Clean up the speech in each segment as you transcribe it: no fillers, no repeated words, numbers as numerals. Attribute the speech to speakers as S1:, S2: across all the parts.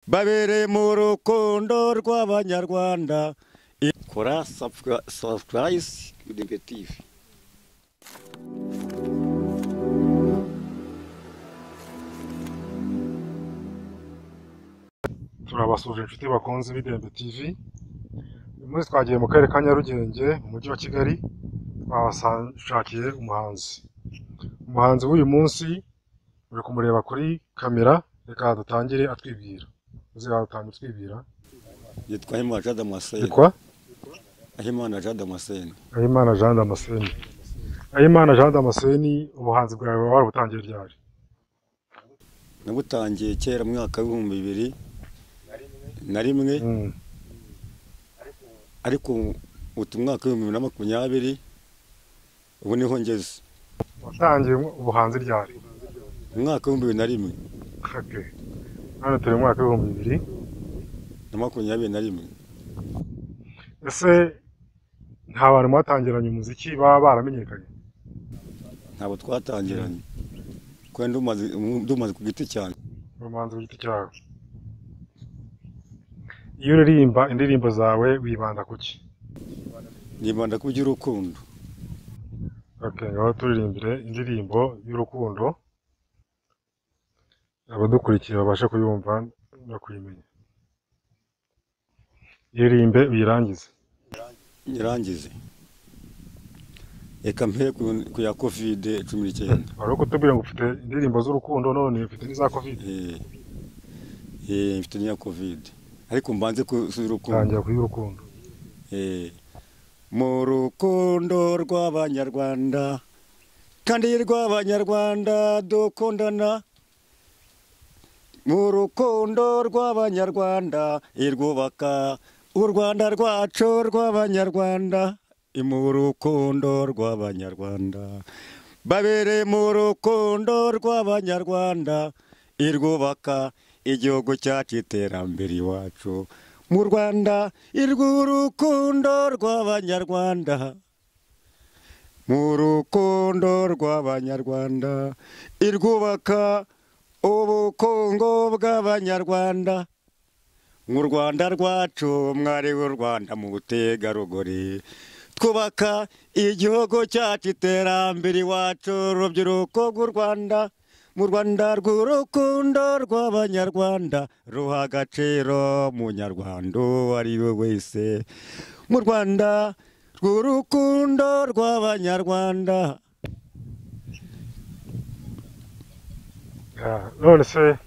S1: babere mu rukundo rw'abanyarwanda. Kora subscribe Idembe TV.
S2: Turabasuje inshuti bakunze b'Idembe TV. Uyu munsi twagiye mu karere ka Nyarugenge mu mujyi wa Kigali, twabashakiye umuhanzi w'uyu munsi uri kumureba kuri kamera. Reka dutangire atwibwira. Uzatangira utwibwira.
S1: Yitwa Imyaka Jean Damascene.
S2: Yitwa
S1: Ahimana Jean Damascene.
S2: Ahimana Jean Damascene. Ahimana Jean Damascene, ubuhanzi bwawe warabutangiye ryari?
S1: Nabutangiye kera mu mwaka w'ibihumbi 2001, ariko utu mwaka w'ibihumbi 2020 ubu niho ngeze.
S2: Watangiye ubuhanzi ryari?
S1: Mu mwaka w'ibihumbi 2001.
S2: Okay. Hano turi mu mwaka w'ibihumbi
S1: 2021.
S2: Ese nta bantu mwatangiranye umuziki baba baramenyekanye?
S1: Ntabwo twatangiranye, kuko ndumaze ku giti cyane.
S2: Umuhanzi ku giti cyawe. Iyo uririmba indirimbo zawe wibanda kuki?
S1: Nibanda ku by'urukundo.
S2: Okay, ngaho turirimbire indirimbo y'urukundo abadukurikiye babashe kuyumva no kuyimenya. Iririmbe uyirangize.
S1: Nyirangize. Eka mpe ku ya COVID-19.
S2: Wari kutubwira ngo ufite indirimbo z'urukundo none ufite n'iza COVID?
S1: Mfite n'iya COVID. Ariko mbanze ku z'urukundo.
S2: Tangira ku y'urukundo.
S1: Mu rukundo rw'abanyarwanda kandi rw'abanyarwanda dukundana. Mu rukundo rw'abanyarwanda irwubaka u Rwanda rwacu rw'abanyarwanda. Mu rukundo rw'abanyarwanda babere mu rukundo rw'abanyarwanda irwubaka igihugu cyacu iterambere iwacu mu Rwanda. Irw'urukundo rw'abanyarwanda mu rukundo rw'abanyarwanda irwubaka ubukungu bw'abanyarwanda. Mu Rwanda rwacu mwari w'u Rwanda mu butegarugori twubaka igihugu cyacu iterambere iwacu urubyiruko rw'u Rwanda. Mu Rwanda rw'urukundo rw'abanyarwanda ruha agaciro munyarwanda uwo ari we wese. Mu Rwanda rw'urukundo rw'abanyarwanda.
S2: None se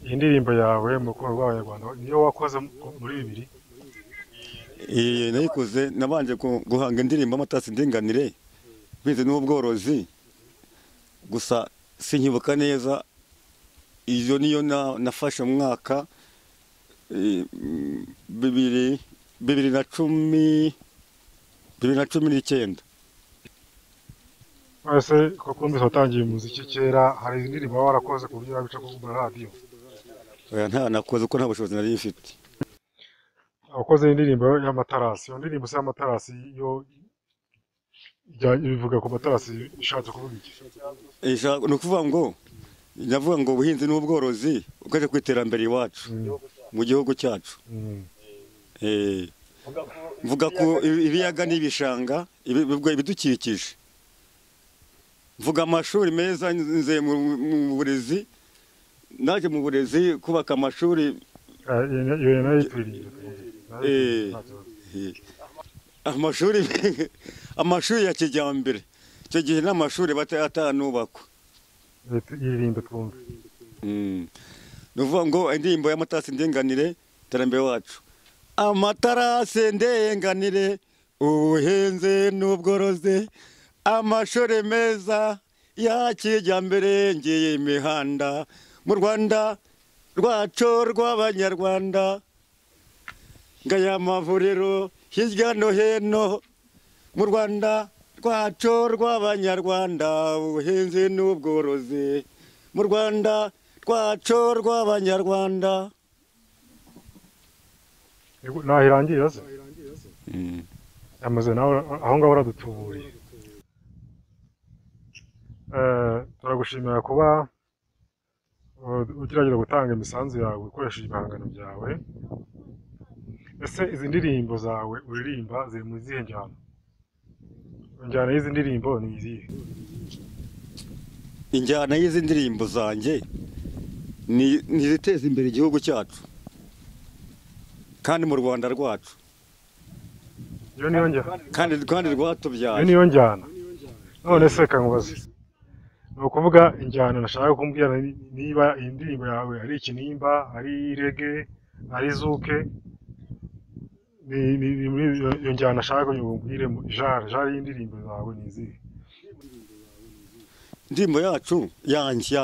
S2: iyi ndirimbo yawe mu rukundo rw'abanyarwanda niyo wakoze muri 2000?
S1: Nayikoze nabanje guhanga indirimbo amatasi ndinganire bize n'ubworozi gusa sinkibuka neza. Iyo niyo nafashe mu mwaka 2019.
S2: Ese koko mbese watangiye umuziki kera, hari indirimbo warakoze ku buryo wabica ku radio?
S1: Oya, nta nakoze uko nta bushobozi nari mfite.
S2: Wakoze indirimbo y'amatarasi. Iyo ndirimbo y'amatarasi yo bivuga ku matarasi ishatse kuvuga iki?
S1: Ni ukuvuga ngo navuga ngo ubuhinzi n'ubworozi ukaje ku iterambere iwacu mu gihugu cyacu. Mvuga ko ibiyaga n'ibishanga ibidukikije. Mvuga amashuri meza nze mu burezi, naje mu burezi kubaka amashuri. Amashuri ya kijyambere icyo gihe n'amashuri atanubakwa.
S2: Iririmbe twumve.
S1: Nuvuga ngo indirimbo y'amatarasi ndinganire iterambere wacu. Amatarasi ndinganire ubuhinzi n'ubworozi, amashuri meza ya kijyambere ngiye imihanda mu Rwanda rwacu rw'abanyarwanda. Ngaya amavuriro hirya no hino mu Rwanda rwacu rw'abanyarwanda. Ubuhinzi n'ubworozi mu Rwanda rwacu rw'abanyarwanda.
S2: Naho irangira se? Amaze nawe aho ngaho uradutuburiye. Turagushimira kuba ugerageza gutanga imisanzu yawe ukoresheje ibihangano byawe. Ese izi ndirimbo zawe uririmba ziri mu zihe njyana? Injyana y'izi ndirimbo ni izihe?
S1: Injyana y'izi ndirimbo zanjye ni iziteza imbere igihugu cyacu kandi mu Rwanda rwacu.
S2: Iyo niyo njyana
S1: kandi rwatubyaye.
S2: Iyo niyo njyana. None se kankubaze, ni ukuvuga injyana nashaka kumbwira niba iyi ndirimbo yawe ari ikinimba, ari rege, ari zuke, ni muri iyo njyana nashaka kumbwire jare y'indirimbo zawe ni izihe?
S1: Indirimbo yacu yanjye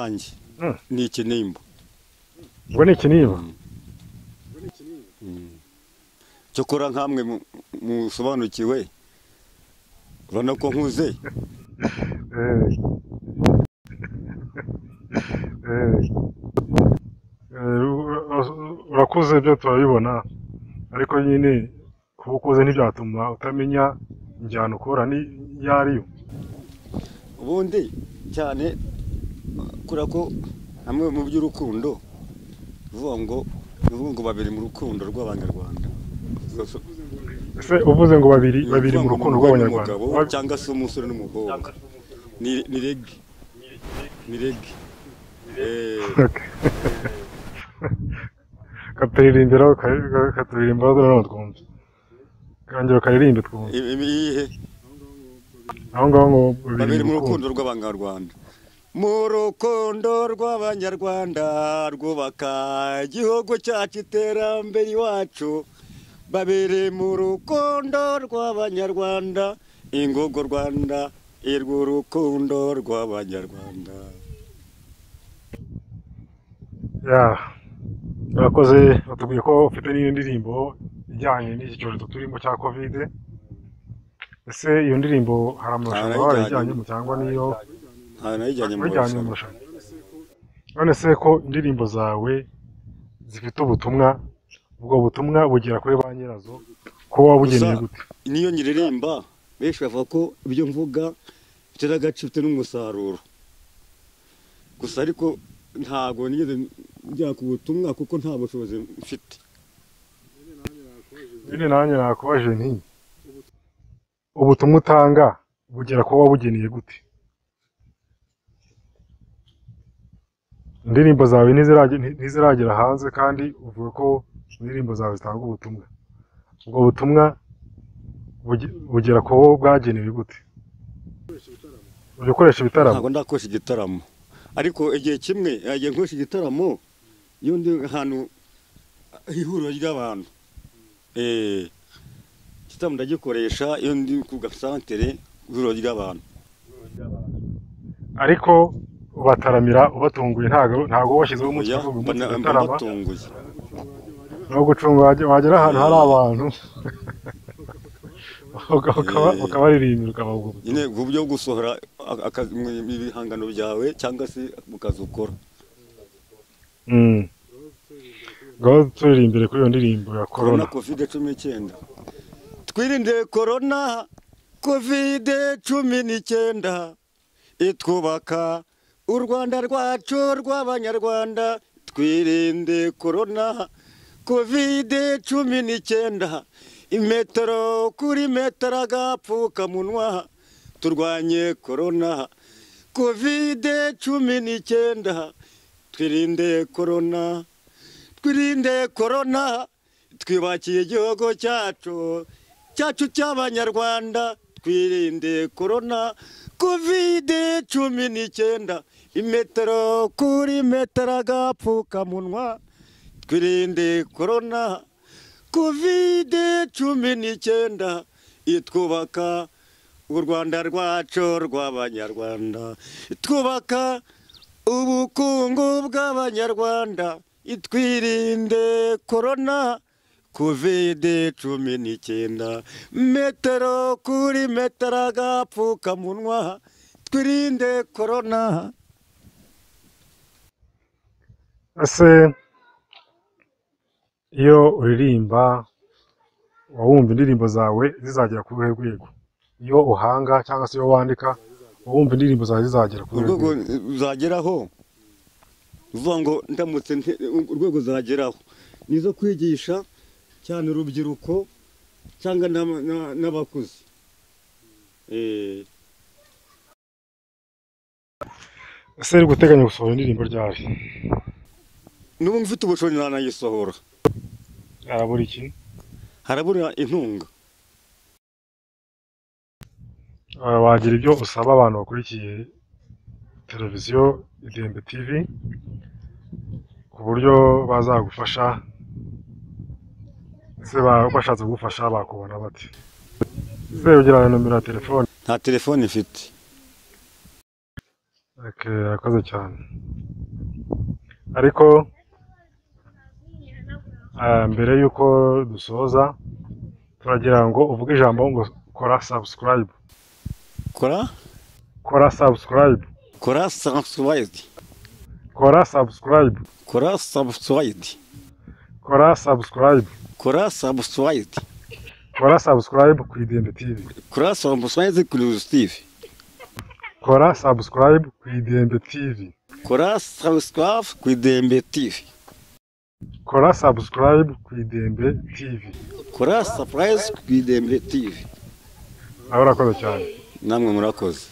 S1: ni ikinimba.
S2: Ngo ni ikinimba?
S1: Cyokora nkamwe musobanukiwe, urabona ko nkuze.
S2: Urakuze, byo turabibona, ariko nyine kuba ukuze ntibyatuma utamenya injyana ukora iyo ariyo.
S1: Ubundi cyane kubera ko hamwe mu by'urukundo bivuga ngo babiri mu rukundo rw'abanyarwanda.
S2: Ese uvuze ngo babiri mu rukundo rw'abanyarwanda
S1: cyangwa se umusore n'umukobwa ni rege.
S2: katuririmba noneho twumve, kangira karirimbe twumve.
S1: Ibihe
S2: aho ngaho ngo
S1: babiri mu rukundo rw'abanyarwanda, mu rukundo rw'abanyarwanda rwubaka igihugu cyacu iterambere iwacu. Babiri mu rukundo rw'abanyarwanda, ingogo Rwanda irw'urukundo rw'abanyarwanda.
S2: Urakoze, batubwiye ko ufite n'iyo ndirimbo ijyanye n'iki cyorezo turimo cya Covid. Ese iyo ndirimbo hari amarushanwa warayijyanyemo cyangwa niyo
S1: nayijyanye mu
S2: marushanwa? None se ko indirimbo zawe zifite ubutumwa, ubwo butumwa bugera kuri ba nyirazo, ko wabugeneye gute?
S1: Niyo nyiririmba benshi bavuga ko ibyo mvuga bitera agaciro, bifite n'umusaruro gusa, ariko ntabwo nigeze njya ku butumwa kuko nta bushobozi mfite.
S2: Nyine nanjye nakubaje nti ubutumwa utanga bugera ko wabugeneye gute? Indirimbo zawe ntiziragera hanze kandi uvuga ko indirimbo zawe zitanga ubutumwa. Ubwo butumwa bugera ko bwagenewe gute? Ujya ukoresha ibitaramo?
S1: Ntabwo ndakoresha igitaramo, ariko igihe kimwe yagiye nkoresha igitaramo iyo ndi ahantu ihuriro ry'abantu. Igitaramo ndagikoresha iyo ndi ku gasantere, ihuriro ry'abantu.
S2: Ariko ubataramira ubatunguye, ntabwo washyizeho umunsi utarama?
S1: Batunguye
S2: no gucunga wagera ahantu hari abantu ukabaririmbira, ukabavuga
S1: nyine uburyo bwo gusohora ibihangano byawe cyangwa se mu kazi ukora.
S2: ngaho turirimbire kuri iyo ndirimbo ya corona.
S1: COVID-19 twirinde corona COVID-19 itwubaka u Rwanda rwacu rw'abanyarwanda. Twirinde corona COVID-19, imetero kuri metero agapfukamunwa. Turwanye corona COVID-19, twirinde corona, twibakiye igihugu cyacu cy'abanyarwanda. Twirinde corona COVID-19, imetero kuri metero agapfukamunwa. Twirinde corona COVID-19 itwubaka u Rwanda rwacu rw'abanyarwanda. Twubaka ubukungu bw'abanyarwanda. Twirinde corona COVID-19, metero kuri metero agapfukamunwa. Twirinde corona.
S2: Ese iyo uririmba wumva indirimbo zawe zizagera ku ruhe rwego? Iyo uhanga cyangwa se iyo wandika wumva indirimbo zawe zizagera ku ruhe rwego?
S1: Uzageraho uvuga ngo ndamutse urwego zageraho nizo kwigisha cyane urubyiruko cyangwa n'abakuze.
S2: ese uri guteganya gusohora indirimbo ryari?
S1: N'ubu mfite ubushobozi nanayisohora.
S2: Harabura iki?
S1: Harabura intunga.
S2: Wagira ibyo usaba abantu bakurikiye televiziyo Idembe TV ku buryo bazagufasha, ese bashatse kugufasha bakubona bate? ese ugira nomero ya telefone?
S1: Nta telefone mfite.
S2: Arakoze cyane. Ariko mbere y'uko dusoza turagira ngo uvuge ijambo ngo kora subscribe. Kora subscribe.
S1: Kora subscribe.
S2: Kora subscribe.
S1: Kora subscribe.
S2: Kora subscribe.
S1: Kora subscribe.
S2: Kora subscribe ku Idembe TV.
S1: Kora subscribe ku TV.
S2: Kora subscribe ku Idembe TV.
S1: Kora subscribe ku Idembe TV.
S2: Kora subscribe ku Idembe TV.
S1: Kora surprise ku Idembe TV.
S2: Urakoze cyane.
S1: Namwe murakoze.